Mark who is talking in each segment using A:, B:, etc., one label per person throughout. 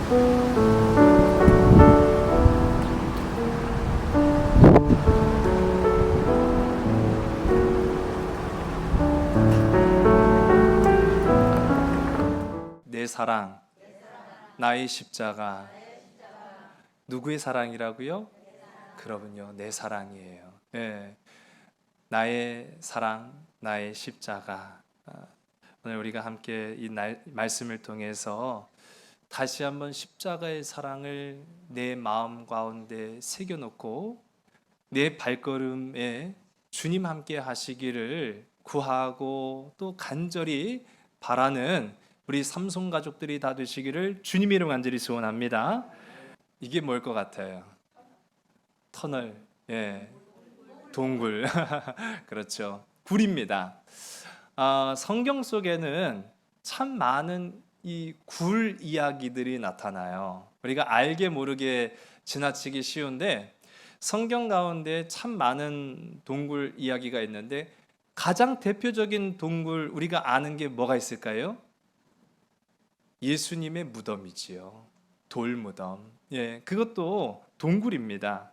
A: 내 사랑, 나의 십자가. 누구의 사랑이라고요? 그러군요. 내 사랑이에요. 네. 나의 사랑, 나의 십자가. 오늘 우리가 함께 이 말씀을 통해서 다시 한번 십자가의 사랑을 내 마음 가운데 새겨놓고 내 발걸음에 주님 함께 하시기를 구하고 또 간절히 바라는 우리 삼손 가족들이 다 되시기를 주님 이름 간절히 소원합니다. 이게 뭘 것 같아요? 터널, 예, 동굴. 그렇죠. 굴입니다. 성경 속에는 참 많은 이 굴 이야기들이 나타나요. 우리가 알게 모르게 지나치기 쉬운데 성경 가운데 참 많은 동굴 이야기가 있는데 가장 대표적인 동굴 우리가 아는 게 뭐가 있을까요? 예수님의 무덤이지요. 돌무덤. 예, 그것도 동굴입니다.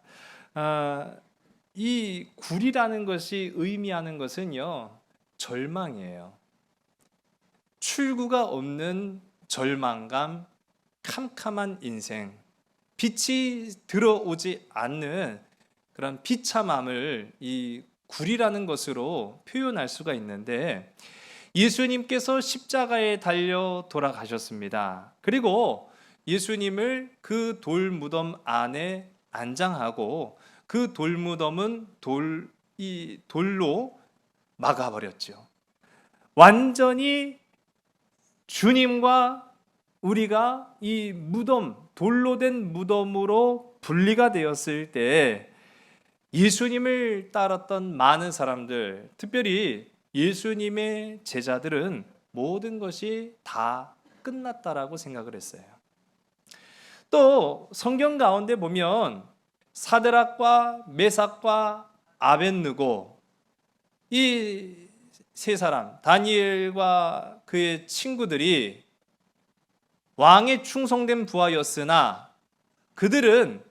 A: 이 굴이라는 것이 의미하는 것은요, 절망이에요. 출구가 없는 절망감, 캄캄한 인생, 빛이 들어오지 않는 그런 비참함을 이 굴이라는 것으로 표현할 수가 있는데 예수님께서 십자가에 달려 돌아가셨습니다. 그리고 예수님을 그 돌무덤 안에 안장하고 그 돌무덤은 돌로 막아버렸죠. 완전히 주님과 우리가 이 무덤, 돌로 된 무덤으로 분리가 되었을 때 예수님을 따랐던 많은 사람들, 특별히 예수님의 제자들은 모든 것이 다 끝났다라고 생각을 했어요. 또 성경 가운데 보면 사드락과 메삭과 아벳느고 이 세 사람, 다니엘과 그의 친구들이 왕의 충성된 부하였으나 그들은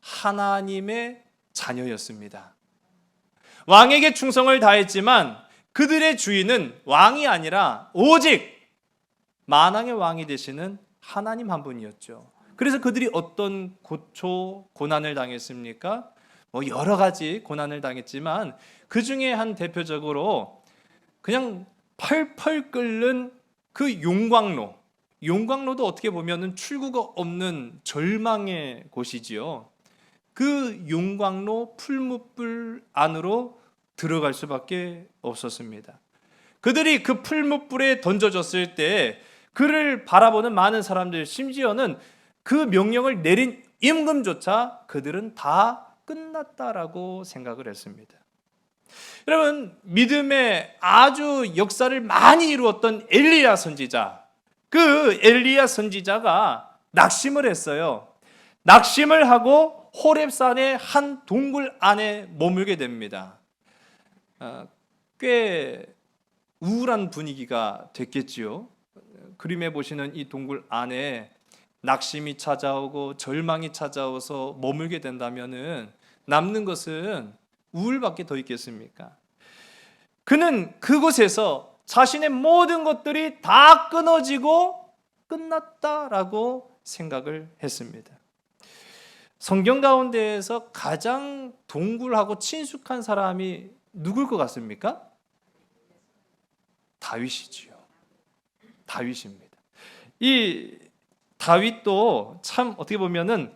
A: 하나님의 자녀였습니다. 왕에게 충성을 다했지만 그들의 주인은 왕이 아니라 오직 만왕의 왕이 되시는 하나님 한 분이었죠. 그래서 그들이 어떤 고난을 당했습니까? 여러 가지 고난을 당했지만 그 중에 한 대표적으로 그냥 펄펄 끓는 그 용광로도 어떻게 보면 출구가 없는 절망의 곳이지요. 그 용광로 풀무불 안으로 들어갈 수밖에 없었습니다. 그들이 그 풀무불에 던져졌을 때 그를 바라보는 많은 사람들, 심지어는 그 명령을 내린 임금조차 그들은 다 끝났다라고 생각을 했습니다. 여러분, 믿음의 아주 역사를 많이 이루었던 엘리야 선지자, 그 엘리야 선지자가 낙심을 했어요. 낙심을 하고 호렙산의 한 동굴 안에 머물게 됩니다. 꽤 우울한 분위기가 됐겠지요. 그림에 보시는 이 동굴 안에 낙심이 찾아오고 절망이 찾아와서 머물게 된다면은 남는 것은 우울밖에 더 있겠습니까? 그는 그곳에서 자신의 모든 것들이 다 끊어지고 끝났다라고 생각을 했습니다. 성경 가운데에서 가장 동굴하고 친숙한 사람이 누굴 것 같습니까? 다윗이지요. 다윗입니다. 이 다윗도 참 어떻게 보면은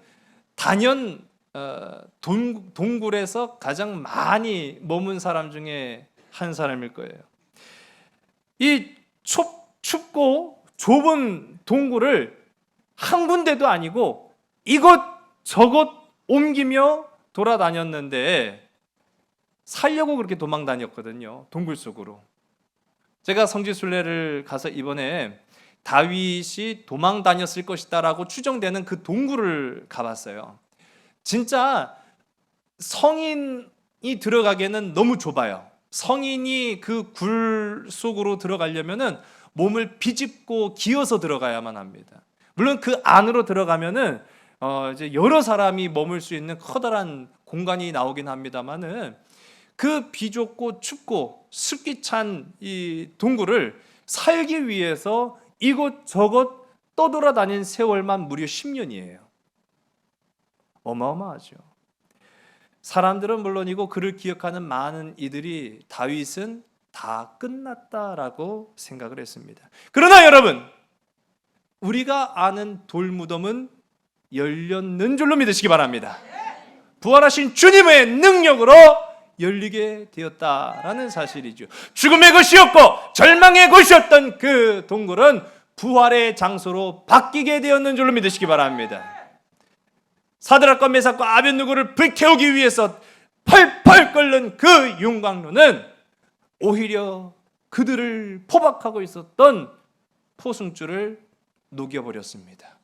A: 단연 동굴에서 가장 많이 머문 사람 중에 한 사람일 거예요. 이 춥고 좁은 동굴을 한 군데도 아니고 이곳 저곳 옮기며 돌아다녔는데 살려고 그렇게 도망 다녔거든요. 동굴 속으로. 제가 성지순례를 가서 이번에 다윗이 도망 다녔을 것이다라고 추정되는 그 동굴을 가봤어요. 진짜 성인이 들어가기에는 너무 좁아요. 성인이 그 굴 속으로 들어가려면은 몸을 비집고 기어서 들어가야만 합니다. 물론 그 안으로 들어가면은 이제 여러 사람이 머물 수 있는 커다란 공간이 나오긴 합니다만은 그 비좁고 춥고 습기 찬 이 동굴을 살기 위해서 이곳저곳 떠돌아다닌 세월만 무려 10년이에요. 어마어마하죠. 사람들은 물론이고 그를 기억하는 많은 이들이 다윗은 다 끝났다라고 생각을 했습니다. 그러나 여러분, 우리가 아는 돌무덤은 열렸는 줄로 믿으시기 바랍니다. 부활하신 주님의 능력으로 열리게 되었다라는 사실이죠. 죽음의 것이었고 절망의 것이었던 그 동굴은 부활의 장소로 바뀌게 되었는 줄로 믿으시기 바랍니다. 사드락과 메삭과 아벳느고를 불태우기 위해서 펄펄 끓는 그 윤광로는 오히려 그들을 포박하고 있었던 포승줄을 녹여버렸습니다.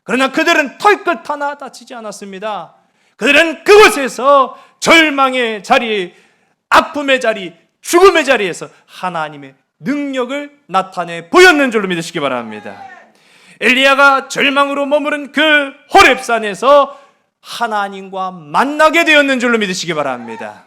A: 그러나 그들은 털끝 하나 다치지 않았습니다. 그들은 그곳에서 절망의 자리, 아픔의 자리, 죽음의 자리에서 하나님의 능력을 나타내 보였는 줄로 믿으시기 바랍니다. 엘리야가 절망으로 머무른 그 호렙산에서 하나님과 만나게 되었는 줄로 믿으시기 바랍니다.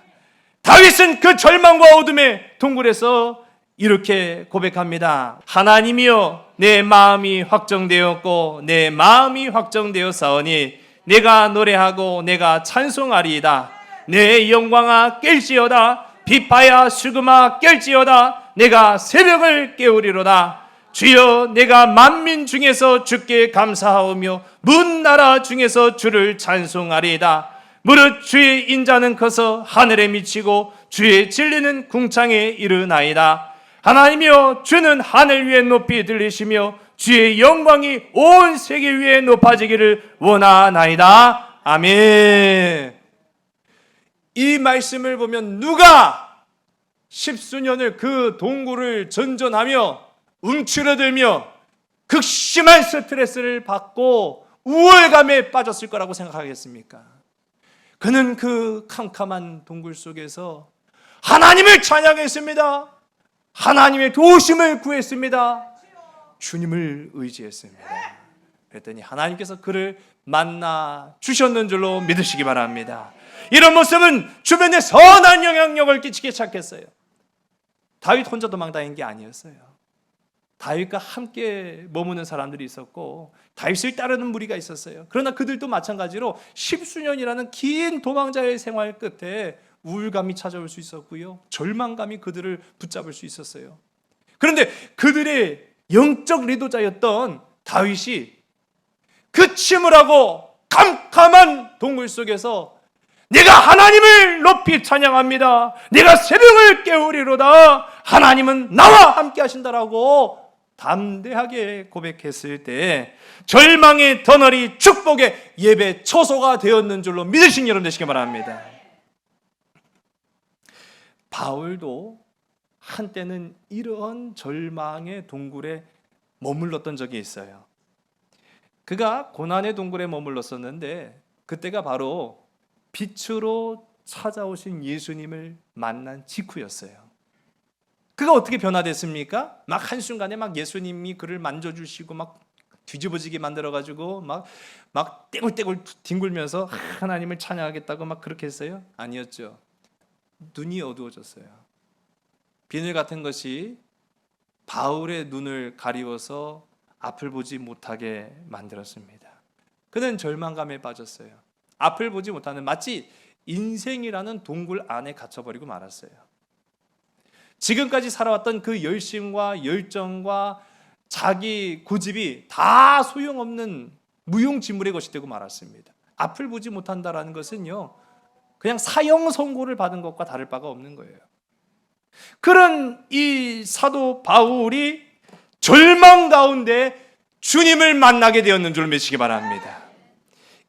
A: 다윗은 그 절망과 어둠의 동굴에서 이렇게 고백합니다. 하나님이여, 내 마음이 확정되었고 내 마음이 확정되었사오니 내가 노래하고 내가 찬송하리이다. 내 영광아 깰지어다. 비파야 수금아 깰지어다. 내가 새벽을 깨우리로다. 주여, 내가 만민 중에서 주께 감사하오며 문 나라 중에서 주를 찬송하리이다. 무릇 주의 인자는 커서 하늘에 미치고 주의 진리는 궁창에 이르나이다. 하나님이여, 주는 하늘 위에 높이 들리시며 주의 영광이 온 세계 위에 높아지기를 원하나이다. 아멘. 이 말씀을 보면 누가 십수년을 그 동굴을 전전하며 움츠러들며 극심한 스트레스를 받고 우월감에 빠졌을 거라고 생각하겠습니까? 그는 그 캄캄한 동굴 속에서 하나님을 찬양했습니다. 하나님의 도우심을 구했습니다. 주님을 의지했습니다. 그랬더니 하나님께서 그를 만나 주셨는 줄로 믿으시기 바랍니다. 이런 모습은 주변에 선한 영향력을 끼치기 시작했어요. 다윗 혼자 도망다닌 게 아니었어요. 다윗과 함께 머무는 사람들이 있었고 다윗을 따르는 무리가 있었어요. 그러나 그들도 마찬가지로 십수년이라는 긴 도망자의 생활 끝에 우울감이 찾아올 수 있었고요, 절망감이 그들을 붙잡을 수 있었어요. 그런데 그들의 영적 리더자였던 다윗이 그 침울하고 캄캄한 동굴 속에서 내가 하나님을 높이 찬양합니다. 내가 새벽을 깨우리로다. 하나님은 나와 함께 하신다라고 담대하게 고백했을 때 절망의 터널이 축복의 예배 처소가 되었는 줄로 믿으신 여러분 되시기 바랍니다. 바울도 한때는 이런 절망의 동굴에 머물렀던 적이 있어요. 그가 고난의 동굴에 머물렀었는데 그때가 바로 빛으로 찾아오신 예수님을 만난 직후였어요. 그가 어떻게 변화됐습니까? 막 한순간에 막 예수님이 그를 만져주시고 막 뒤집어지게 만들어가지고 막 떼굴떼굴 뒹굴면서 하나님을 찬양하겠다고 막 그렇게 했어요? 아니었죠. 눈이 어두워졌어요. 비늘 같은 것이 바울의 눈을 가리워서 앞을 보지 못하게 만들었습니다. 그는 절망감에 빠졌어요. 앞을 보지 못하는, 마치 인생이라는 동굴 안에 갇혀버리고 말았어요. 지금까지 살아왔던 그 열심과 열정과 자기 고집이 다 소용없는 무용지물의 것이 되고 말았습니다. 앞을 보지 못한다는 것은요, 그냥 사형 선고를 받은 것과 다를 바가 없는 거예요. 그런 이 사도 바울이 절망 가운데 주님을 만나게 되었는 줄 믿으시기 바랍니다.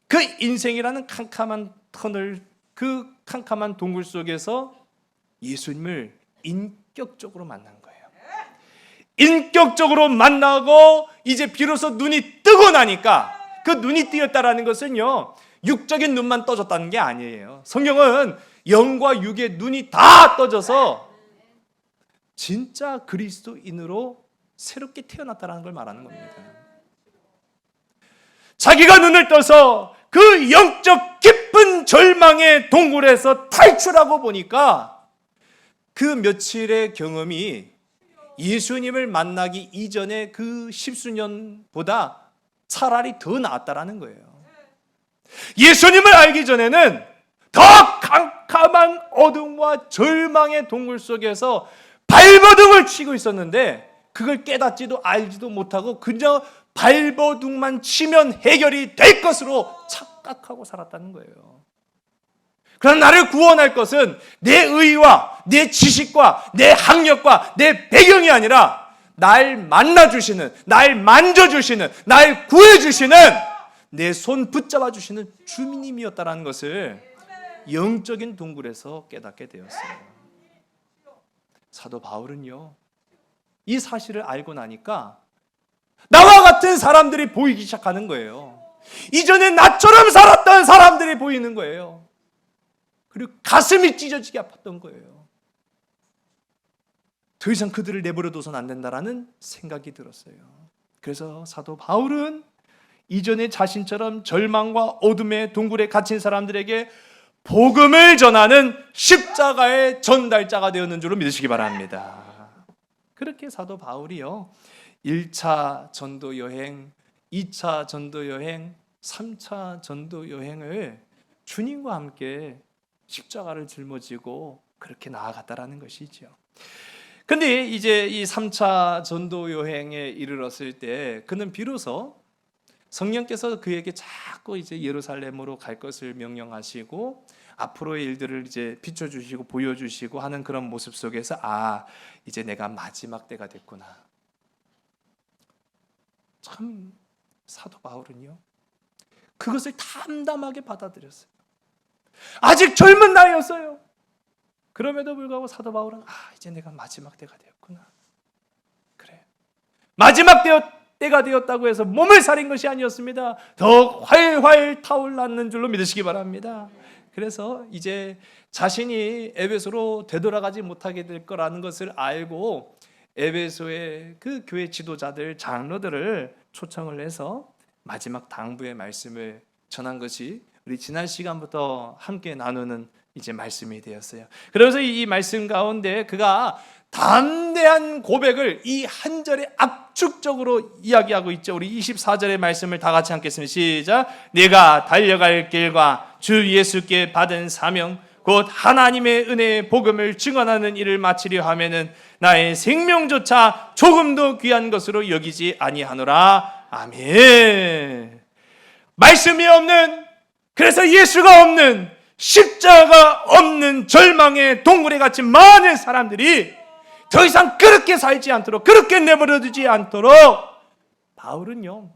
A: 그 인생이라는 캄캄한 터널, 그 캄캄한 동굴 속에서 예수님을 인격적으로 만난 거예요. 인격적으로 만나고 이제 비로소 눈이 뜨고 나니까, 그 눈이 뜨였다라는 것은요, 육적인 눈만 떠졌다는 게 아니에요. 성경은 영과 육의 눈이 다 떠져서 진짜 그리스도인으로 새롭게 태어났다는 걸 말하는 겁니다. 자기가 눈을 떠서 그 영적 깊은 절망의 동굴에서 탈출하고 보니까 그 며칠의 경험이 예수님을 만나기 이전의 그 십수년보다 차라리 더 나았다라는 거예요. 예수님을 알기 전에는 더 캄캄한 어둠과 절망의 동굴 속에서 발버둥을 치고 있었는데 그걸 깨닫지도 알지도 못하고 그저 발버둥만 치면 해결이 될 것으로 착각하고 살았다는 거예요. 그러나 나를 구원할 것은 내 의와 내 지식과 내 학력과 내 배경이 아니라 날 만나주시는, 날 만져주시는, 날 구해주시는, 내 손 붙잡아 주시는 주님이었다는 것을 영적인 동굴에서 깨닫게 되었어요. 사도 바울은요, 이 사실을 알고 나니까 나와 같은 사람들이 보이기 시작하는 거예요. 이전에 나처럼 살았던 사람들이 보이는 거예요. 그리고 가슴이 찢어지게 아팠던 거예요. 더 이상 그들을 내버려둬서는 안 된다라는 생각이 들었어요. 그래서 사도 바울은 이전에 자신처럼 절망과 어둠의 동굴에 갇힌 사람들에게 복음을 전하는 십자가의 전달자가 되었는 줄로 믿으시기 바랍니다. 그렇게 사도 바울이요, 1차 전도 여행, 2차 전도 여행, 3차 전도 여행을 주님과 함께 십자가를 짊어지고 그렇게 나아갔다라는 것이죠. 근데 이제 이 3차 전도 여행에 이르렀을 때 그는 비로소 성령께서 그에게 자꾸 이제 예루살렘으로 갈 것을 명령하시고 앞으로의 일들을 이제 비춰주시고 보여주시고 하는 그런 모습 속에서 이제 내가 마지막 때가 됐구나. 참 사도 바울은요, 그것을 담담하게 받아들였어요. 아직 젊은 나이였어요. 그럼에도 불구하고 사도 바울은 이제 내가 마지막 때가 되었구나. 그래, 마지막 때가 되었다고 해서 몸을 사린 것이 아니었습니다. 더욱 활활 타올랐는 줄로 믿으시기 바랍니다. 그래서 이제 자신이 에베소로 되돌아가지 못하게 될 거라는 것을 알고 에베소의 그 교회 지도자들, 장로들을 초청을 해서 마지막 당부의 말씀을 전한 것이 우리 지난 시간부터 함께 나누는 이제 말씀이 되었어요. 그래서 이 말씀 가운데 그가 담대한 고백을 이 한 절에 압축적으로 이야기하고 있죠. 우리 24절의 말씀을 다 같이 함께 읽습니다. 시작. 내가 달려갈 길과 주 예수께 받은 사명 곧 하나님의 은혜의 복음을 증언하는 일을 마치려 하면은 나의 생명조차 조금도 귀한 것으로 여기지 아니하노라. 아멘. 말씀이 없는, 그래서 예수가 없는, 십자가 없는 절망의 동굴에 갇힌 많은 사람들이 더 이상 그렇게 살지 않도록, 그렇게 내버려두지 않도록 바울은요,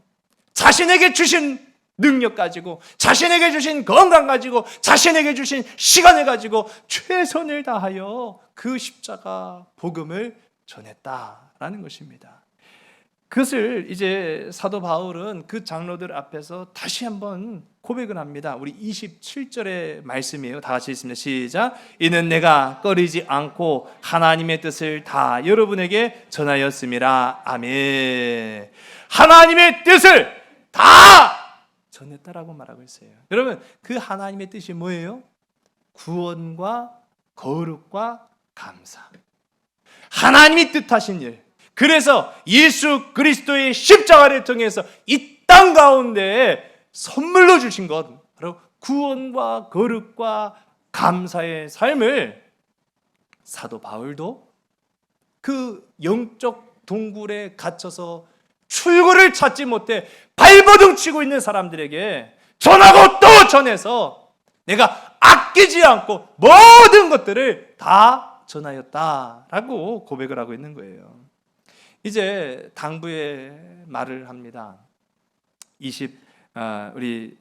A: 자신에게 주신 능력 가지고, 자신에게 주신 건강 가지고, 자신에게 주신 시간을 가지고 최선을 다하여 그 십자가 복음을 전했다라는 것입니다. 그것을 이제 사도 바울은 그 장로들 앞에서 다시 한번 고백을 합니다. 우리 27절의 말씀이에요. 다 같이 읽습니다. 시작. 이는 내가 꺼리지 않고 하나님의 뜻을 다 여러분에게 전하였음이라. 아멘. 하나님의 뜻을 다 전했다라고 말하고 있어요. 여러분, 그 하나님의 뜻이 뭐예요? 구원과 거룩과 감사. 하나님이 뜻하신 일. 그래서 예수 그리스도의 십자가를 통해서 이 땅 가운데 선물로 주신 것, 바로 구원과 거룩과 감사의 삶을 사도 바울도 그 영적 동굴에 갇혀서 출구를 찾지 못해 발버둥 치고 있는 사람들에게 전하고 또 전해서 내가 아끼지 않고 모든 것들을 다 전하였다라고 고백을 하고 있는 거예요. 이제 당부의 말을 합니다. 우리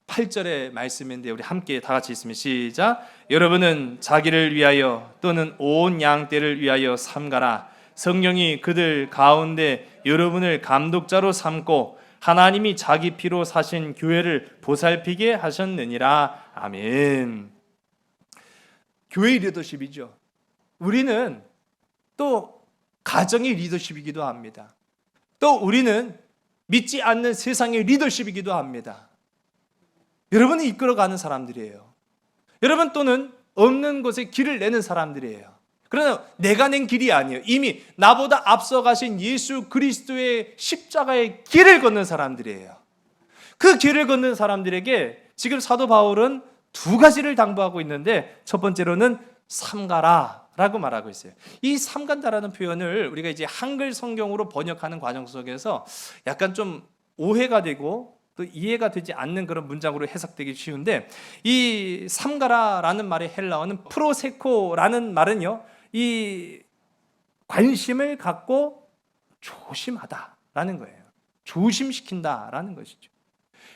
A: 8절의 말씀인데 우리 함께 다 같이 있으면 시작. 여러분은 자기를 위하여 또는 온 양떼를 위하여 삼가라. 성령이 그들 가운데 여러분을 감독자로 삼고 하나님이 자기 피로 사신 교회를 보살피게 하셨느니라. 아멘. 교회 리더십이죠. 우리는 또 가정의 리더십이기도 합니다. 또 우리는 믿지 않는 세상의 리더십이기도 합니다. 여러분이 이끌어가는 사람들이에요. 여러분 또는 없는 곳에 길을 내는 사람들이에요. 그러나 내가 낸 길이 아니에요. 이미 나보다 앞서가신 예수 그리스도의 십자가의 길을 걷는 사람들이에요. 그 길을 걷는 사람들에게 지금 사도 바울은 두 가지를 당부하고 있는데, 첫 번째로는 삼가라 라고 말하고 있어요. 이 삼간다라는 표현을 우리가 이제 한글 성경으로 번역하는 과정 속에서 약간 좀 오해가 되고 또 이해가 되지 않는 그런 문장으로 해석되기 쉬운데, 이 삼가라라는 말의 헬라어는 프로세코라는 말은요, 이 관심을 갖고 조심하다라는 거예요. 조심시킨다라는 것이죠.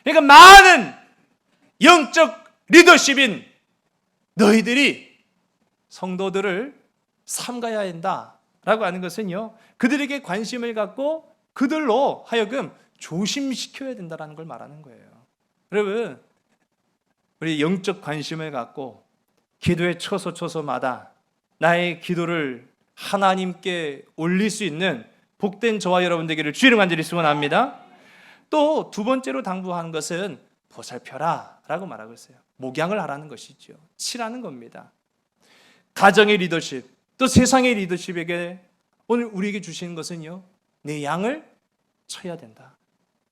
A: 그러니까 많은 영적 리더십인 너희들이 성도들을 삼가야 한다라고 하는 것은요, 그들에게 관심을 갖고 그들로 하여금 조심시켜야 된다는 걸 말하는 거예요. 여러분, 우리 영적 관심을 갖고 기도의 처소처소마다 나의 기도를 하나님께 올릴 수 있는 복된 저와 여러분 되기를 주의로 간절히 소원합니다. 또 두 번째로 당부하는 것은 보살펴라 라고 말하고 있어요. 목양을 하라는 것이죠. 치라는 겁니다. 가정의 리더십, 또 세상의 리더십에게 오늘 우리에게 주시는 것은요, 내 양을 쳐야 된다.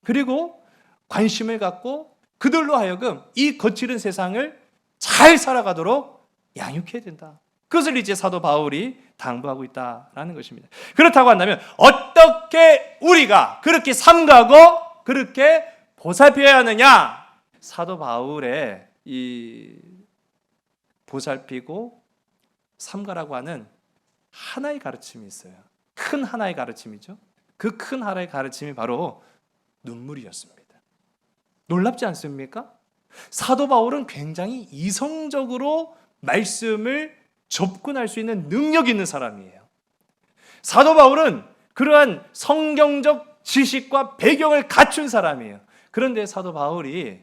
A: 그리고 관심을 갖고 그들로 하여금 이 거칠은 세상을 잘 살아가도록 양육해야 된다. 그것을 이제 사도 바울이 당부하고 있다라는 것입니다. 그렇다고 한다면 어떻게 우리가 그렇게 삼가고 그렇게 보살펴야 하느냐? 사도 바울의 이 보살피고 삼가라고 하는 하나의 가르침이 있어요. 큰 하나의 가르침이죠. 그 큰 하나의 가르침이 바로 눈물이었습니다. 놀랍지 않습니까? 사도 바울은 굉장히 이성적으로 말씀을 접근할 수 있는 능력이 있는 사람이에요. 사도 바울은 그러한 성경적 지식과 배경을 갖춘 사람이에요. 그런데 사도 바울이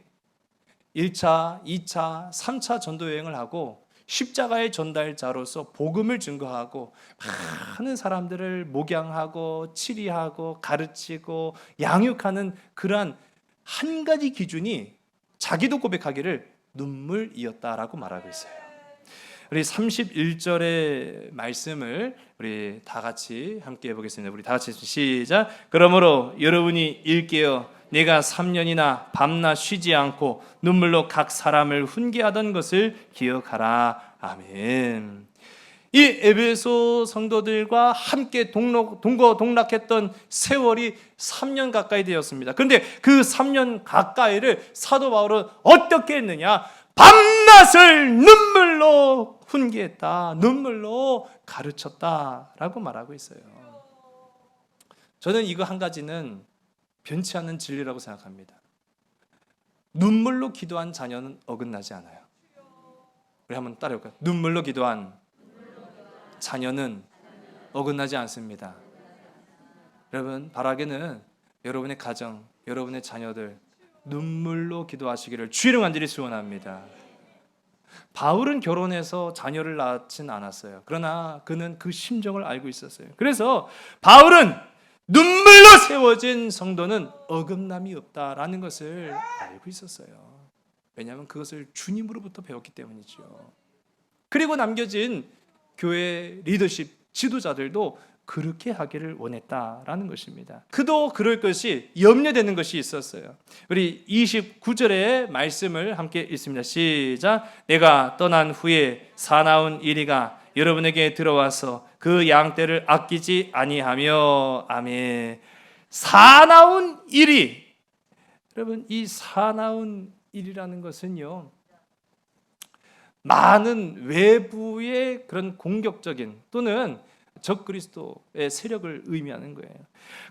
A: 1차, 2차, 3차 전도 여행을 하고 십자가의 전달자로서 복음을 증거하고 많은 사람들을 목양하고 치리하고 가르치고 양육하는 그러한 한 가지 기준이 자기도 고백하기를 눈물이었다라고 말하고 있어요. 우리 31절의 말씀을 우리 다 같이 함께 해보겠습니다. 우리 다 같이 시작. 그러므로 여러분이 일깨어 내가 3년이나 밤낮 쉬지 않고 눈물로 각 사람을 훈계하던 것을 기억하라. 아멘. 이 에베소 성도들과 함께 동거동락했던 세월이 3년 가까이 되었습니다. 그런데 그 3년 가까이를 사도 바울은 어떻게 했느냐? 밤낮을 눈물로 훈계했다. 눈물로 가르쳤다라고 말하고 있어요. 저는 이거 한 가지는 변치 않는 진리라고 생각합니다. 눈물로 기도한 자녀는 어긋나지 않아요. 우리 한번 따라해볼까요? 눈물로 기도한 자녀는 어긋나지 않습니다. 여러분, 바라기는 여러분의 가정, 여러분의 자녀들 눈물로 기도하시기를 주의로 간절히 소원합니다. 바울은 결혼해서 자녀를 낳진 않았어요. 그러나 그는 그 심정을 알고 있었어요. 그래서 바울은 눈물로 세워진 성도는 어긋남이 없다라는 것을 알고 있었어요. 왜냐하면 그것을 주님으로부터 배웠기 때문이죠. 그리고 남겨진 교회 리더십 지도자들도 그렇게 하기를 원했다라는 것입니다. 그도 그럴 것이 염려되는 것이 있었어요. 우리 29절의 말씀을 함께 읽습니다. 시작. 내가 떠난 후에 사나운 이리가 여러분에게 들어와서 그 양떼를 아끼지 아니하며. 아멘. 사나운 이리. 여러분, 이 사나운 일이라는 것은요, 많은 외부의 그런 공격적인 또는 적그리스도의 세력을 의미하는 거예요.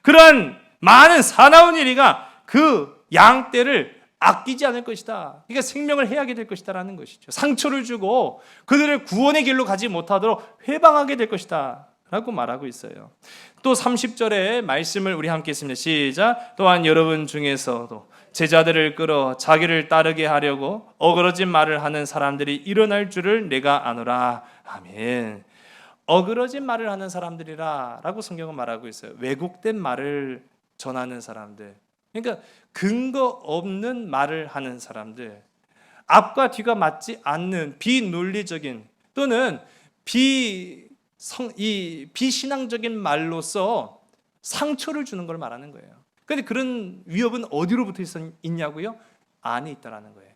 A: 그런 많은 사나운 이리가 그 양떼를 아끼지 않을 것이다. 그러니까 생명을 해하게 될 것이다라는 것이죠. 상처를 주고 그들을 구원의 길로 가지 못하도록 회방하게 될 것이다 라고 말하고 있어요. 또 30절의 말씀을 우리 함께 했습니다. 시작. 또한 여러분 중에서도 제자들을 끌어 자기를 따르게 하려고 어그러진 말을 하는 사람들이 일어날 줄을 내가 아노라. 아멘. 어그러진 말을 하는 사람들이라 라고 성경은 말하고 있어요. 왜곡된 말을 전하는 사람들, 그러니까 근거 없는 말을 하는 사람들, 앞과 뒤가 맞지 않는 비논리적인 또는 비신앙적인 말로서 상처를 주는 걸 말하는 거예요. 그런데 그런 위협은 어디로부터 있냐고요? 안에 있다라는 거예요.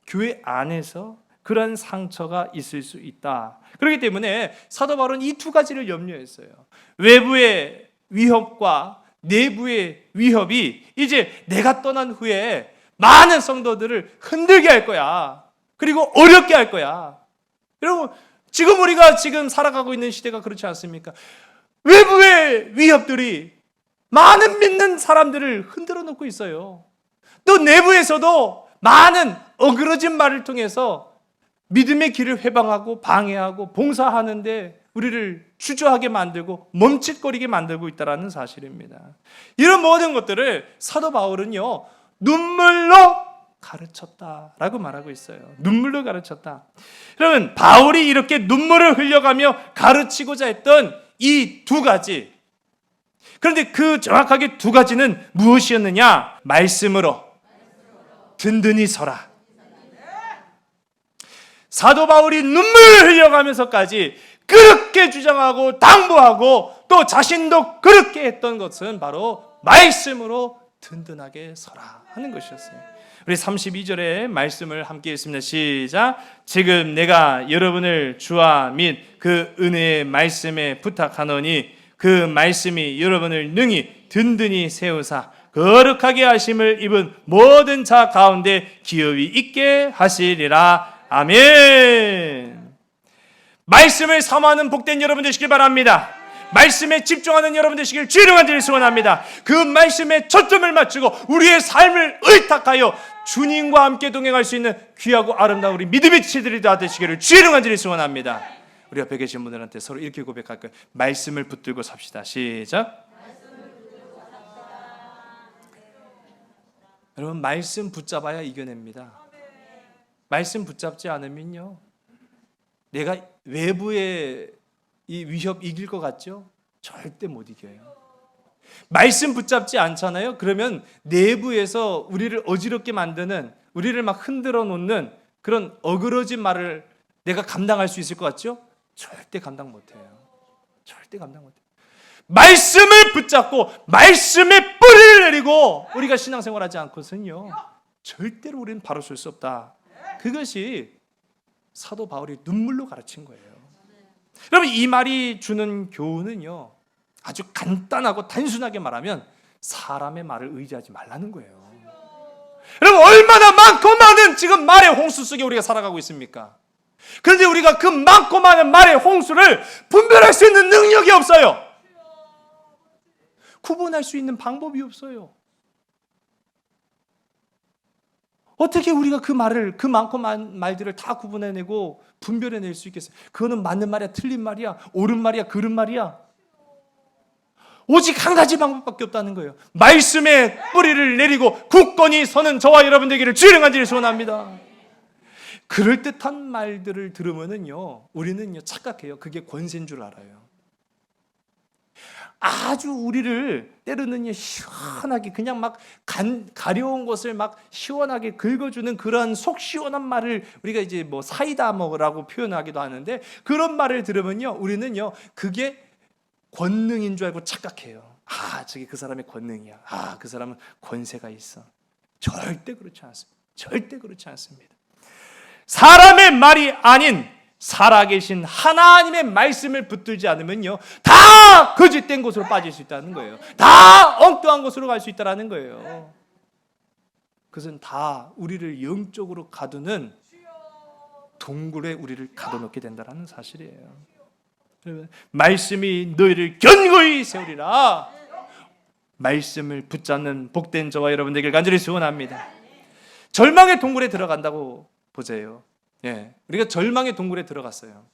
A: 교회 안에서 그런 상처가 있을 수 있다. 그렇기 때문에 사도 바울은 이 두 가지를 염려했어요. 외부의 위협과 내부의 위협이 이제 내가 떠난 후에 많은 성도들을 흔들게 할 거야. 그리고 어렵게 할 거야. 여러분, 지금 우리가 지금 살아가고 있는 시대가 그렇지 않습니까? 외부의 위협들이 많은 믿는 사람들을 흔들어 놓고 있어요. 또 내부에서도 많은 어그러진 말을 통해서 믿음의 길을 회방하고 방해하고 봉사하는데 우리를 주저하게 만들고 멈칫거리게 만들고 있다는 사실입니다. 이런 모든 것들을 사도 바울은요, 눈물로 가르쳤다라고 말하고 있어요. 눈물로 가르쳤다. 그러면 바울이 이렇게 눈물을 흘려가며 가르치고자 했던 이 두 가지, 그런데 그 정확하게 두 가지는 무엇이었느냐? 말씀으로 든든히 서라. 사도 바울이 눈물을 흘려가면서까지 그렇게 주장하고 당부하고 또 자신도 그렇게 했던 것은 바로 말씀으로 든든하게 서라 하는 것이었어요. 우리 32절의 말씀을 함께 읽습니다. 시작. 지금 내가 여러분을 주와 및 그 은혜의 말씀에 부탁하노니 그 말씀이 여러분을 능히 든든히 세우사 거룩하게 하심을 입은 모든 자 가운데 기업이 있게 하시리라. 아멘. 말씀을 사모하는 복된 여러분 되시길 바랍니다. 말씀에 집중하는 여러분 되시길 주의 간절히 소원합니다. 그 말씀에 초점을 맞추고 우리의 삶을 의탁하여 주님과 함께 동행할 수 있는 귀하고 아름다운 우리 믿음의 지체들이 다 되시기를 주의 간절히 소원합니다. 우리 옆에 계신 분들한테 서로 이렇게 고백할 거예요. 말씀을 붙들고 삽시다. 시작. 여러분, 말씀 붙잡아야 이겨냅니다. 말씀 붙잡지 않으면요, 내가 외부의 이 위협 이길 것 같죠? 절대 못 이겨요. 말씀 붙잡지 않잖아요? 그러면 내부에서 우리를 어지럽게 만드는, 우리를 막 흔들어 놓는 그런 어그러진 말을 내가 감당할 수 있을 것 같죠? 절대 감당 못해요. 절대 감당 못해요. 말씀을 붙잡고 말씀에 뿌리를 내리고 우리가 신앙생활하지 않고서는요, 절대로 우리는 바로 설 수 없다. 그것이 사도 바울이 눈물로 가르친 거예요. 여러분, 이 말이 주는 교훈은요, 아주 간단하고 단순하게 말하면 사람의 말을 의지하지 말라는 거예요. 여러분, 얼마나 많고 많은 지금 말의 홍수 속에 우리가 살아가고 있습니까? 그런데 우리가 그 많고 많은 말의 홍수를 분별할 수 있는 능력이 없어요. 구분할 수 있는 방법이 없어요. 어떻게 우리가 그 말을, 그 많고 많은 말들을 다 구분해내고 분별해낼 수 있겠어요? 그거는 맞는 말이야, 틀린 말이야, 옳은 말이야, 그른 말이야. 오직 한 가지 방법밖에 없다는 거예요. 말씀에 뿌리를 내리고 굳건히 서는 저와 여러분 되기를 주의 간절히 소원합니다. 그럴듯한 말들을 들으면은요, 우리는요 착각해요. 그게 권세인 줄 알아요. 아주 우리를 때로는요 시원하게 그냥 막 가려운 것을 막 시원하게 긁어주는 그런 속 시원한 말을 우리가 이제 뭐 사이다 먹으라고 표현하기도 하는데, 그런 말을 들으면요 우리는요 그게 권능인 줄 알고 착각해요. 아, 저게 그 사람의 권능이야. 아, 그 사람은 권세가 있어. 절대 그렇지 않습니다. 절대 그렇지 않습니다. 사람의 말이 아닌 살아계신 하나님의 말씀을 붙들지 않으면요 다 거짓된 곳으로 빠질 수 있다는 거예요. 다 엉뚱한 곳으로 갈 수 있다는 거예요. 그것은 다 우리를 영적으로 가두는 동굴에 우리를 가둬놓게 된다는 사실이에요. 말씀이 너희를 견고히 세우리라. 말씀을 붙잡는 복된 저와 여러분 되길 간절히 소원합니다. 절망의 동굴에 들어간다고 보세요. 예, 우리가 절망의 동굴에 들어갔어요.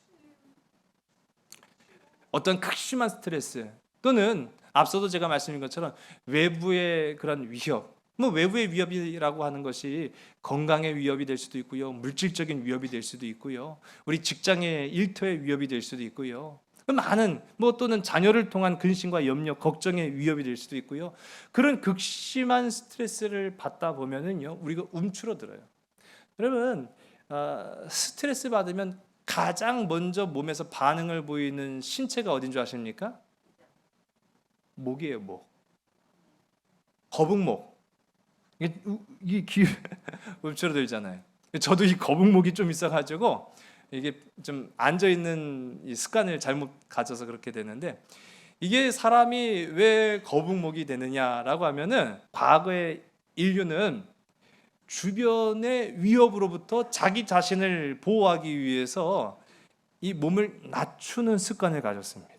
A: 어떤 극심한 스트레스 또는 앞서도 제가 말씀드린 것처럼 외부의 그런 위협, 뭐 외부의 위협이라고 하는 것이 건강의 위협이 될 수도 있고요, 물질적인 위협이 될 수도 있고요, 우리 직장의 일터의 위협이 될 수도 있고요, 많은 또는 자녀를 통한 근심과 염려, 걱정의 위협이 될 수도 있고요. 그런 극심한 스트레스를 받다 보면은요, 우리가 움츠러들어요. 여러분, 스트레스 받으면 가장 먼저 몸에서 반응을 보이는 신체가 어딘 줄 아십니까? 목이에요, 목. 거북목. 이게 움츠러들잖아요. 저도 이 거북목이 좀 있어가지고 이게 좀 앉아 있는 이 습관을 잘못 가져서 그렇게 되는데, 이게 사람이 왜 거북목이 되느냐라고 하면은, 과거의 인류는 주변의 위협으로부터 자기 자신을 보호하기 위해서 이 몸을 낮추는 습관을 가졌습니다.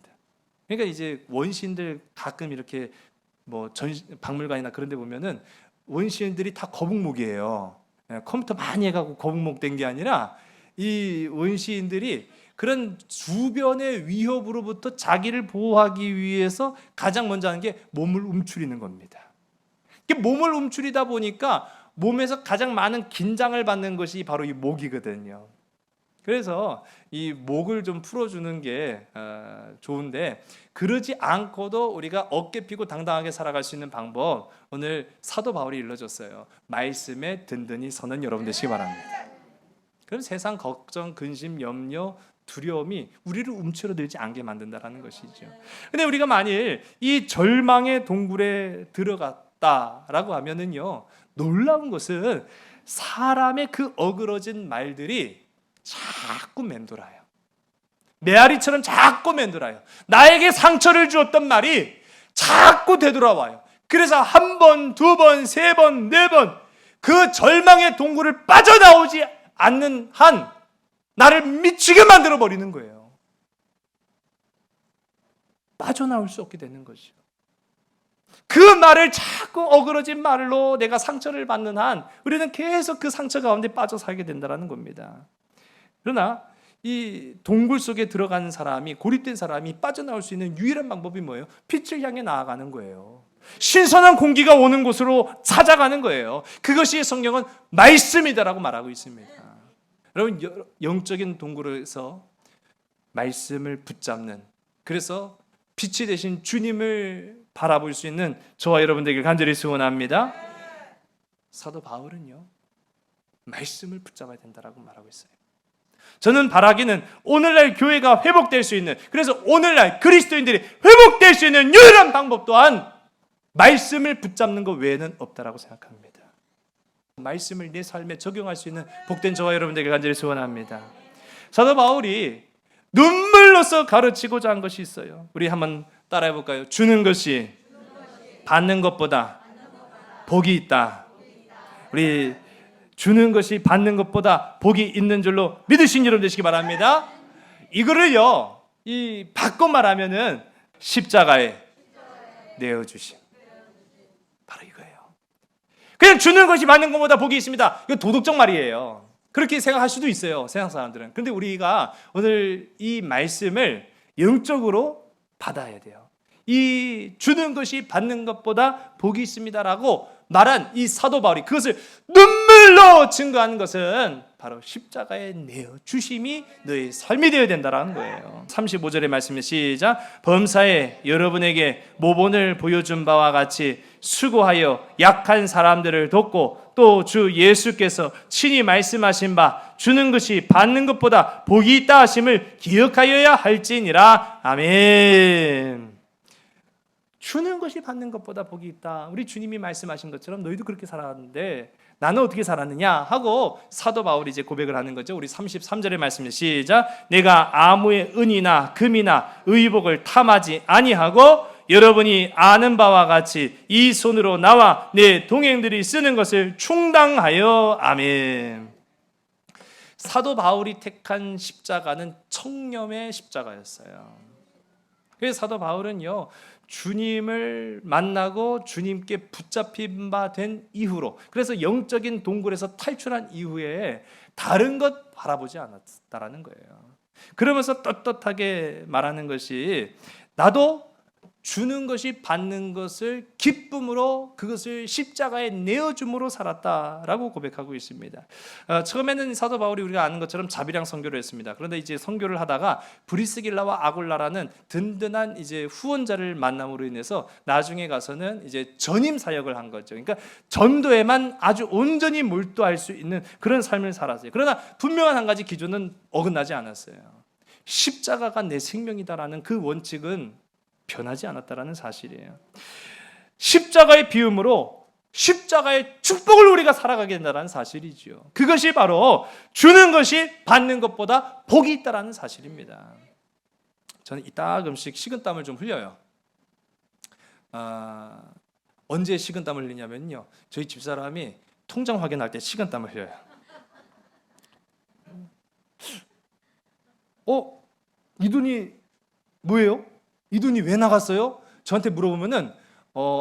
A: 그러니까 이제 원시인들 가끔 이렇게 박물관이나 그런 데 보면은 원시인들이 다 거북목이에요. 컴퓨터 많이 해가고 거북목 된 게 아니라, 이 원시인들이 그런 주변의 위협으로부터 자기를 보호하기 위해서 가장 먼저 하는 게 몸을 움츠리는 겁니다. 몸을 움츠리다 보니까 몸에서 가장 많은 긴장을 받는 것이 바로 이 목이거든요. 그래서 이 목을 좀 풀어주는 게 좋은데, 그러지 않고도 우리가 어깨 피고 당당하게 살아갈 수 있는 방법, 오늘 사도 바울이 일러줬어요. 말씀에 든든히 서는 여러분 되시기 바랍니다. 그럼 세상 걱정, 근심, 염려, 두려움이 우리를 움츠러들지 않게 만든다라는 것이죠. 근데 우리가 만일 이 절망의 동굴에 들어갔다라고 하면은요, 놀라운 것은 사람의 그 어그러진 말들이 자꾸 맴돌아요. 메아리처럼 자꾸 맴돌아요. 나에게 상처를 주었던 말이 자꾸 되돌아와요. 그래서 한 번, 두 번, 세 번, 네 번 그 절망의 동굴을 빠져나오지 않는 한 나를 미치게 만들어 버리는 거예요. 빠져나올 수 없게 되는 것이죠. 그 말을 자꾸 어그러진 말로 내가 상처를 받는 한 우리는 계속 그 상처 가운데 빠져 살게 된다는 겁니다. 그러나 이 동굴 속에 들어간 사람이, 고립된 사람이 빠져나올 수 있는 유일한 방법이 뭐예요? 빛을 향해 나아가는 거예요. 신선한 공기가 오는 곳으로 찾아가는 거예요. 그것이 성경은 말씀이다라고 말하고 있습니다. 여러분, 영적인 동굴에서 말씀을 붙잡는, 그래서 빛이 되신 주님을 바라볼 수 있는 저와 여러분들에게 간절히 소원합니다. 사도 바울은요, 말씀을 붙잡아야 된다라고 말하고 있어요. 저는 바라기는 오늘날 교회가 회복될 수 있는, 그래서 오늘날 그리스도인들이 회복될 수 있는 유일한 방법 또한 말씀을 붙잡는 것 외에는 없다라고 생각합니다. 말씀을 내 삶에 적용할 수 있는 복된 저와 여러분들에게 간절히 소원합니다. 사도 바울이 눈물로서 가르치고자 한 것이 있어요. 우리 한번 따라해 볼까요? 주는 것이 받는 것보다 복이 있다. 우리 주는 것이 받는 것보다 복이 있는 줄로 믿으신 여러분 되시기 바랍니다. 이거를요, 이 바꿔 말하면은 십자가에 내어주심. 바로 이거예요. 그냥 주는 것이 받는 것보다 복이 있습니다. 이거 도덕적 말이에요. 그렇게 생각할 수도 있어요, 세상 사람들은. 그런데 우리가 오늘 이 말씀을 영적으로 받아야 돼요. 이 주는 것이 받는 것보다 복이 있습니다라고 말한 이 사도 바울이 그것을 눈물로 증거하는 것은 바로 십자가에 내어 주심이 너의 삶이 되어야 된다라는 거예요. 35절의 말씀에 시작. 범사에 여러분에게 모본을 보여준 바와 같이 수고하여 약한 사람들을 돕고 또 주 예수께서 친히 말씀하신 바 주는 것이 받는 것보다 복이 있다 하심을 기억하여야 할지니라. 아멘. 주는 것이 받는 것보다 복이 있다. 우리 주님이 말씀하신 것처럼 너희도 그렇게 살았는데 나는 어떻게 살았느냐 하고 사도 바울이 이제 고백을 하는 거죠. 우리 33절의 말씀입니다. 시작. 내가 아무의 은이나 금이나 의복을 탐하지 아니하고 여러분이 아는 바와 같이 이 손으로 나와 내 동행들이 쓰는 것을 충당하여. 아멘. 사도 바울이 택한 십자가는 청렴의 십자가였어요. 그래서 사도 바울은요, 주님을 만나고 주님께 붙잡힌 바 된 이후로, 그래서 영적인 동굴에서 탈출한 이후에 다른 것 바라보지 않았다라는 거예요. 그러면서 떳떳하게 말하는 것이 나도 주는 것이 받는 것을 기쁨으로 그것을 십자가에 내어줌으로 살았다라고 고백하고 있습니다. 처음에는 사도 바울이 우리가 아는 것처럼 자비랑 선교를 했습니다. 그런데 이제 선교를 하다가 브리스길라와 아굴라라는 든든한 이제 후원자를 만남으로 인해서 나중에 가서는 이제 전임 사역을 한 거죠. 그러니까 전도에만 아주 온전히 몰두할 수 있는 그런 삶을 살았어요. 그러나 분명한 한 가지 기준은 어긋나지 않았어요. 십자가가 내 생명이다라는 그 원칙은 변하지 않았다라는 사실이에요. 십자가의 비움으로 십자가의 축복을 우리가 살아가게 된다는 사실이죠. 그것이 바로 주는 것이 받는 것보다 복이 있다라는 사실입니다. 저는 이따금씩 식은땀을 좀 흘려요. 언제 식은땀을 흘리냐면요, 저희 집사람이 통장 확인할 때 식은땀을 흘려요. 이 돈이 뭐예요? 이 돈이 왜 나갔어요? 저한테 물어보면은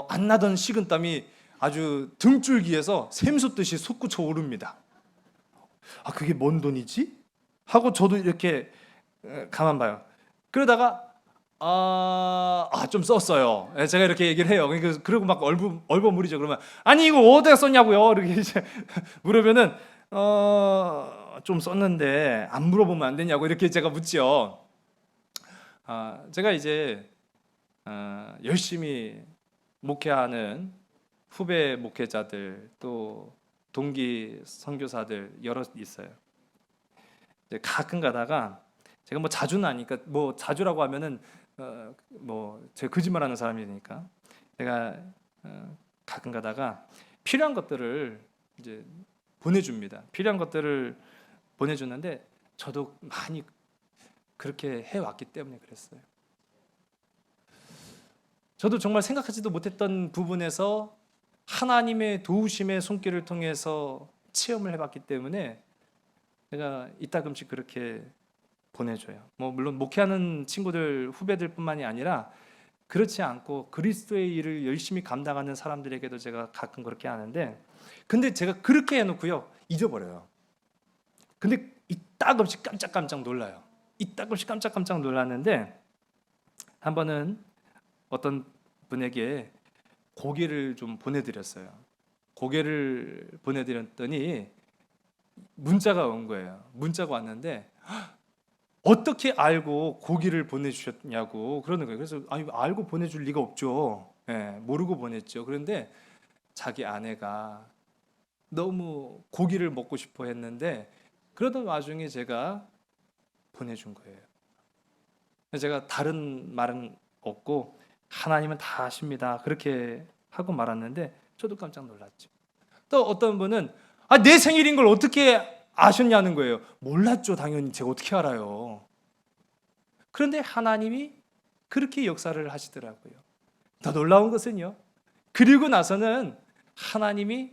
A: 안 나던 식은땀이 아주 등줄기에서 샘솟듯이 솟구쳐 오릅니다. 그게 뭔 돈이지? 하고 저도 이렇게 가만 봐요. 그러다가 좀 썼어요. 제가 이렇게 얘기를 해요. 그리고 막 얼버무리죠. 그러면 아니 이거 어디다 썼냐고요? 이렇게 이제 물으면은 좀 썼는데 안 물어보면 안 되냐고 이렇게 제가 묻죠. 제가 이제 열심히 목회하는 후배 목회자들 또 동기 선교사들 여럿 있어요. 이제 가끔 가다가 제가 뭐 자주는 아니까 뭐 자주라고 하면은 제가 거짓말하는 사람이니까 제가 가끔 가다가 필요한 것들을 이제 보내줍니다. 필요한 것들을 보내주는데 저도 많이 그렇게 해왔기 때문에 그랬어요. 저도 정말 생각하지도 못했던 부분에서 하나님의 도우심의 손길을 통해서 체험을 해봤기 때문에 제가 이따금씩 그렇게 보내줘요. 물론 목회하는 친구들 후배들뿐만이 아니라 그렇지 않고 그리스도의 일을 열심히 감당하는 사람들에게도 제가 가끔 그렇게 하는데, 근데 제가 그렇게 해놓고요 잊어버려요. 근데 이따금씩 깜짝깜짝 놀라요. 이따금씩 깜짝깜짝 놀랐는데 한 번은 어떤 분에게 고개를 좀 보내드렸어요. 고개를 보내드렸더니 문자가 온 거예요. 문자가 왔는데 어떻게 알고 고기를 보내주셨냐고 그러는 거예요. 그래서 알고 보내줄 리가 없죠. 모르고 보냈죠. 그런데 자기 아내가 너무 고기를 먹고 싶어 했는데 그러던 와중에 제가 보내준 거예요. 제가 다른 말은 없고 하나님은 다 아십니다 그렇게 하고 말았는데 저도 깜짝 놀랐죠. 또 어떤 분은 내 생일인 걸 어떻게 아셨냐는 거예요. 몰랐죠. 당연히 제가 어떻게 알아요. 그런데 하나님이 그렇게 역사를 하시더라고요. 더 놀라운 것은요, 그리고 나서는 하나님이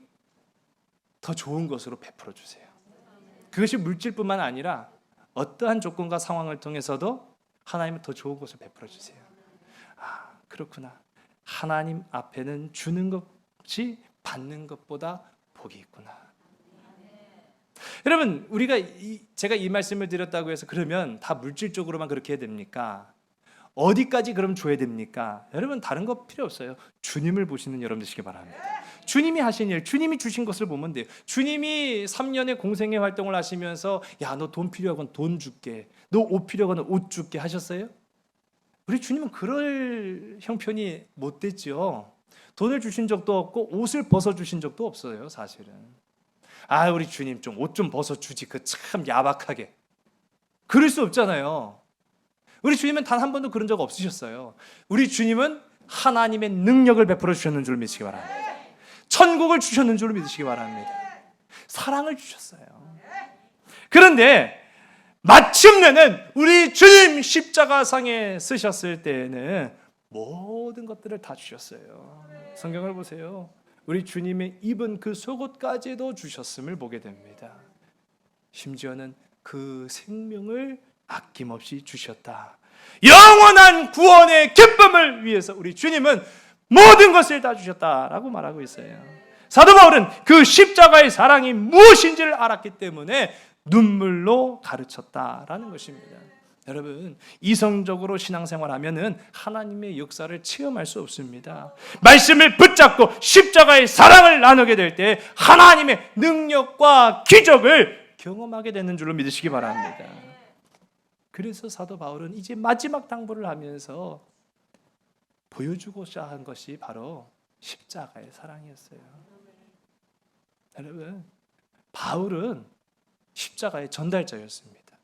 A: 더 좋은 것으로 베풀어 주세요. 그것이 물질뿐만 아니라 어떠한 조건과 상황을 통해서도 하나님은 더 좋은 것을 베풀어 주세요. 그렇구나. 하나님 앞에는 주는 것이 받는 것보다 복이 있구나. 여러분, 제가 이 말씀을 드렸다고 해서 그러면 다 물질적으로만 그렇게 해야 됩니까? 어디까지 그럼 줘야 됩니까? 여러분, 다른 거 필요 없어요. 주님을 보시는 여러분 되시기 바랍니다. 주님이 하신 일, 주님이 주신 것을 보면 돼요. 주님이 3년의 공생애 활동을 하시면서 너 돈 필요하건 돈 줄게, 너 옷 필요하건 옷 줄게 하셨어요? 우리 주님은 그럴 형편이 못 됐죠. 돈을 주신 적도 없고 옷을 벗어주신 적도 없어요. 사실은 우리 주님 좀 옷 좀 벗어주지, 그 참 야박하게 그럴 수 없잖아요. 우리 주님은 단 한 번도 그런 적 없으셨어요. 우리 주님은 하나님의 능력을 베풀어 주셨는 줄 믿으시기 바랍니다. 천국을 주셨는 줄 믿으시기 바랍니다. 사랑을 주셨어요. 그런데 마침내는 우리 주님 십자가상에 쓰셨을 때에는 모든 것들을 다 주셨어요. 성경을 보세요. 우리 주님의 입은 그 속옷까지도 주셨음을 보게 됩니다. 심지어는 그 생명을 아낌없이 주셨다. 영원한 구원의 기쁨을 위해서 우리 주님은 모든 것을 다 주셨다라고 말하고 있어요. 사도 바울은 그 십자가의 사랑이 무엇인지를 알았기 때문에 눈물로 가르쳤다라는 것입니다. 여러분, 이성적으로 신앙생활하면은 하나님의 역사를 체험할 수 없습니다. 말씀을 붙잡고 십자가의 사랑을 나누게 될 때 하나님의 능력과 기적을 경험하게 되는 줄로 믿으시기 바랍니다. 그래서 사도 바울은 이제 마지막 당부를 하면서 보여주고자 한 것이 바로 십자가의 사랑이었어요. 여러분, 바울은 십자가의 전달자였습니다.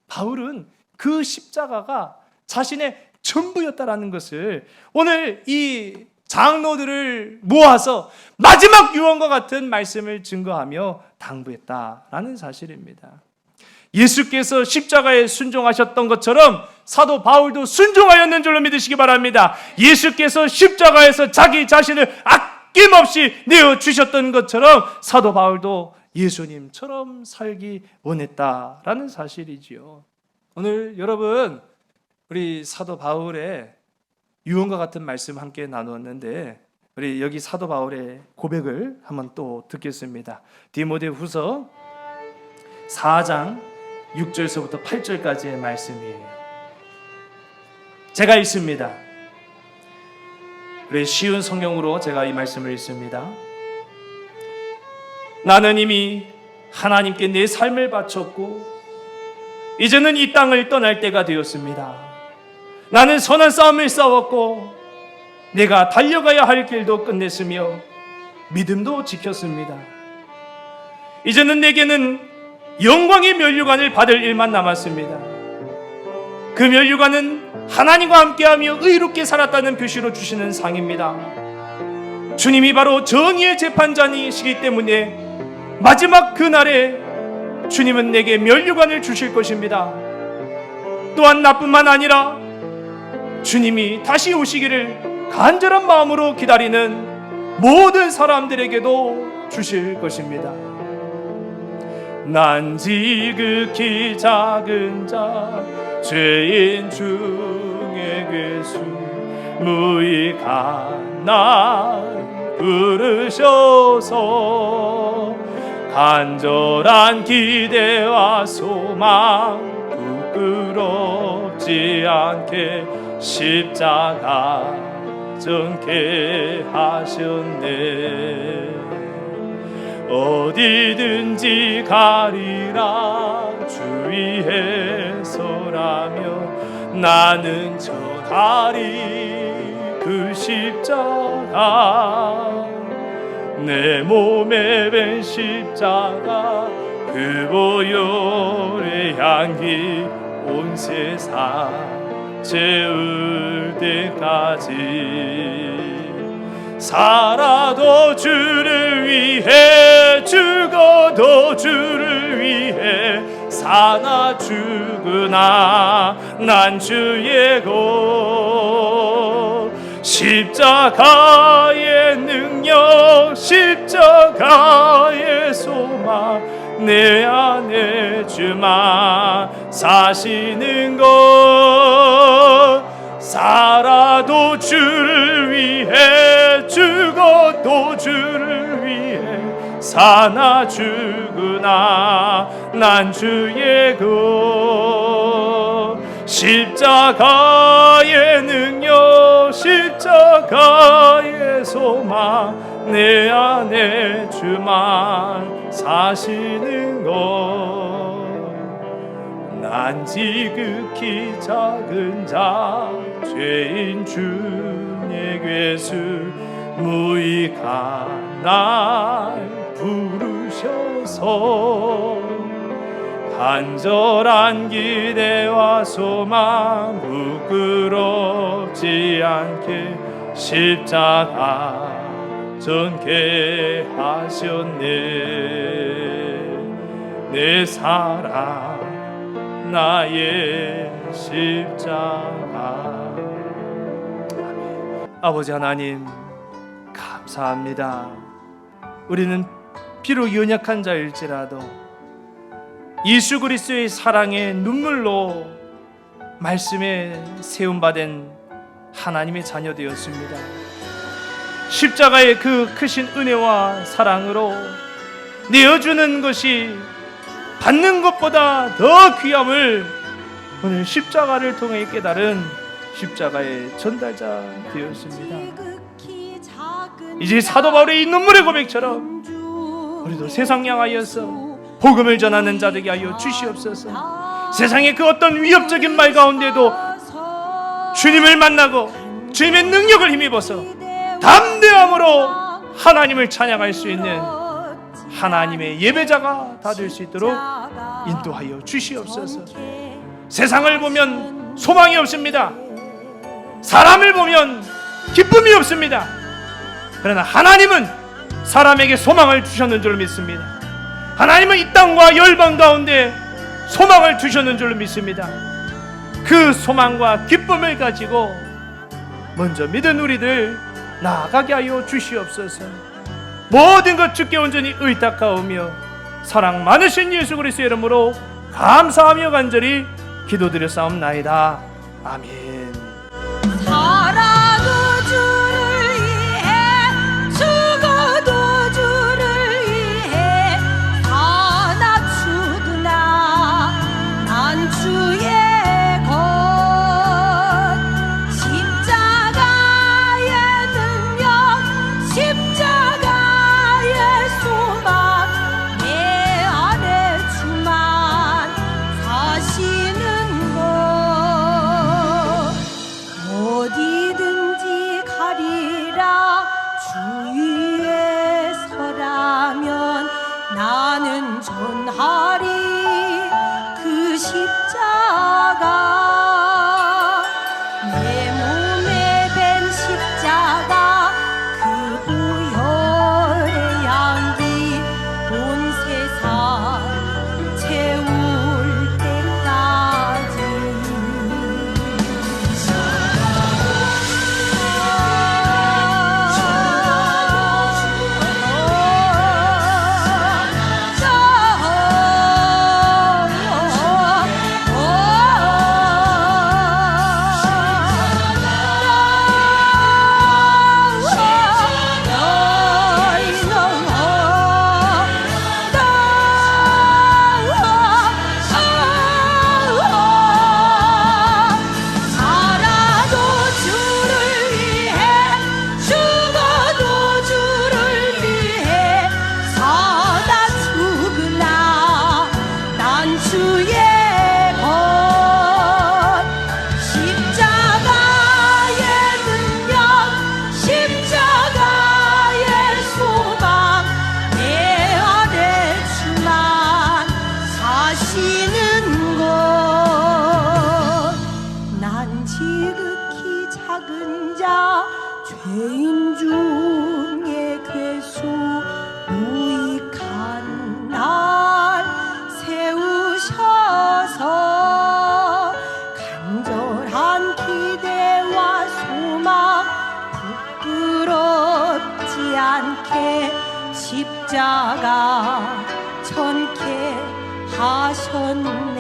A: 바울은 그 십자가가 자신의 전부였다라는 것을 오늘 이 장로들을 모아서 마지막 유언과 같은 말씀을 증거하며 당부했다라는 사실입니다. 예수께서 십자가에 순종하셨던 것처럼 사도 바울도 순종하였는 줄로 믿으시기 바랍니다. 예수께서 십자가에서 자기 자신을 아낌없이 내어주셨던 것처럼 사도 바울도 예수님처럼 살기 원했다라는 사실이지요. 오늘 여러분, 우리 사도 바울의 유언과 같은 말씀 함께 나누었는데 우리 여기 사도 바울의 고백을 한번 또 듣겠습니다. 디모데후서 4장 6절서부터 8절까지의 말씀이에요. 제가 읽습니다. 우리 쉬운 성경으로 제가 이 말씀을 읽습니다. 나는 이미 하나님께 내 삶을 바쳤고 이제는 이 땅을 떠날 때가 되었습니다. 나는 선한 싸움을 싸웠고 내가 달려가야 할 길도 끝냈으며 믿음도 지켰습니다. 이제는 내게는 영광의 면류관을 받을 일만 남았습니다. 그 면류관은 하나님과 함께하며 의롭게 살았다는 표시로 주시는 상입니다. 주님이 바로 정의의 재판장이시기 때문에 마지막 그날에 주님은 내게 면류관을 주실 것입니다. 또한 나뿐만 아니라 주님이 다시 오시기를 간절한 마음으로 기다리는 모든 사람들에게도 주실 것입니다. 난 지극히 작은 자 죄인 중에 괴수 무익한 날 부르셔서 간절한 기대와 소망 부끄럽지 않게 십자가 전케 하셨네. 어디든지 가리라 주위에 서라며 나는 전하리 그 십자가. 내 몸에 밴 십자가 그 보혈의 향기 온 세상 채울 때까지 살아도 주를 위해 죽어도 주를 위해 사나 죽으나 난 주의 것. 십자가의 능력 십자가의 소망 내 안에 주만 사시는 것. 살아도 주를 위해 죽어도 주를 위해 사나 죽으나 난 주의 것. 십자가의 능력 십자가의 소망 내 안에 주만 사시는 것. 난 지극히 작은 자 죄인 중에 괴수 무익한 날 부르셔서 간절한 기대와 소망 부끄럽지 않게 십자가 전케 하셨네. 내 사랑 나의 십자가. 아버지 하나님 감사합니다. 우리는 비록 연약한 자일지라도 예수 그리스도의 사랑의 눈물로 말씀에 세움받은 하나님의 자녀 되었습니다. 십자가의 그 크신 은혜와 사랑으로 내어주는 것이 받는 것보다 더 귀함을 오늘 십자가를 통해 깨달은 십자가의 전달자 되었습니다. 이제 사도 바울의 이 눈물의 고백처럼 우리도 세상 향하여서 복음을 전하는 자 되게 하여 주시옵소서. 세상의 그 어떤 위협적인 말 가운데도 주님을 만나고 주님의 능력을 힘입어서 담대함으로 하나님을 찬양할 수 있는 하나님의 예배자가 다 될 수 있도록 인도하여 주시옵소서. 세상을 보면 소망이 없습니다. 사람을 보면 기쁨이 없습니다. 그러나 하나님은 사람에게 소망을 주셨는 줄 믿습니다. 하나님은 이 땅과 열방 가운데 소망을 주셨는 줄 믿습니다. 그 소망과 기쁨을 가지고 먼저 믿은 우리들 나아가게 하여 주시옵소서. 모든 것 주께 온전히 의탁하오며 사랑 많으신 예수 그리스도의 이름으로 감사하며 간절히 기도드렸사옵나이다. 아멘.
B: 살아도 주를 위해 죽어도 주를 위해 사나 죽으나 난 주의 것 십자가의 능력 십자가의 소망 내 안에 주만 사시는 것 어디든지 가리라 주 위에 서라면 나는 전하리 그 십자가 내 몸에 밴 십자가 그 보혈의 향기 온 세상 채울 때까지 살아도 주를 위해 죽어도 주를 위해 사다 죽으나 난 주의 것 십자가의 능력 십자가의 소망 내 안에 주만 사시는 것난 지극히 작은 자 죄인 중에 괴수 무익한 날 세우셔서 간절한 기대와 소망 부끄럽지 않게 십자가 전케 하셨네.